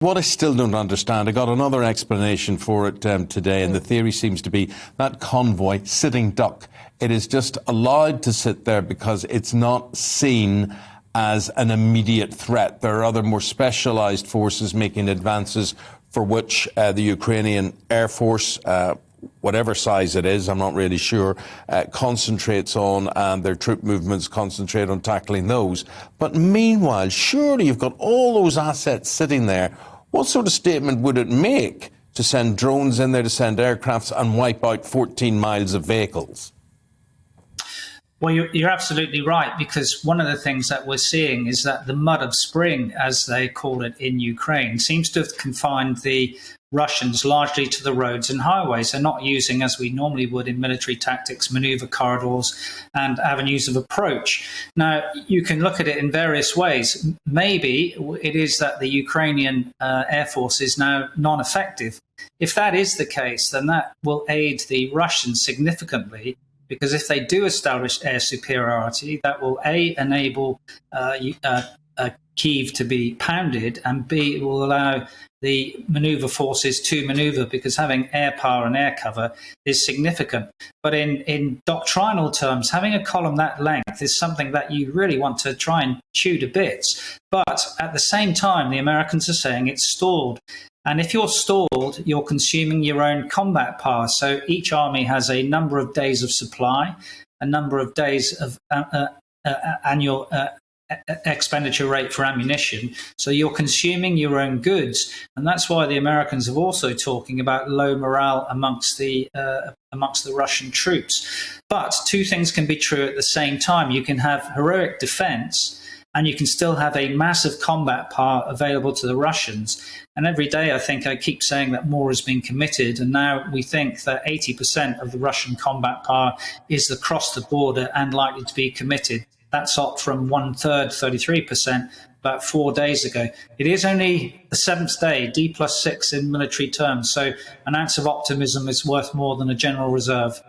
What I still don't understand, I got another explanation for it today, and the theory seems to be that convoy, sitting duck, it is just allowed to sit there because it's not seen as an immediate threat. There are other more specialised forces making advances for which the Ukrainian Air Force, whatever size it is, I'm not really sure, concentrates on, and their troop movements concentrate on tackling those. But meanwhile, surely you've got all those assets sitting there. What sort of statement would it make to send drones in there, to send aircrafts and wipe out 14 miles of vehicles? Well, you're absolutely right, because one of the things that we're seeing is that the mud of spring, as they call it in Ukraine, seems to have confined the Russians largely to the roads and highways. They're not using, as we normally would in military tactics, maneuver corridors and avenues of approach. Now, you can look at it in various ways. Maybe it is that the Ukrainian Air Force is now non-effective. If that is the case, then that will aid the Russians significantly, because if they do establish air superiority, that will A, enable Kyiv to be pounded, and B, it will allow the maneuver forces to maneuver, because having air power and air cover is significant. But in doctrinal terms, having a column that length is something that you really want to try and chew to bits. But at the same time, the Americans are saying it's stalled. And if you're stalled, you're consuming your own combat power. So each army has a number of days of supply, a number of days of annual expenditure rate for ammunition. So you're consuming your own goods. And that's why the Americans are also talking about low morale amongst the Russian troops. But two things can be true at the same time. You can have heroic defense, and you can still have a massive combat power available to the Russians. And every day, I think I keep saying that more has been committed. And now we think that 80% of the Russian combat power is across the border and likely to be committed. That's up from 1/3, 33%, about 4 days ago. It is only the 7th day, D+6 in military terms. So an ounce of optimism is worth more than a general reserve.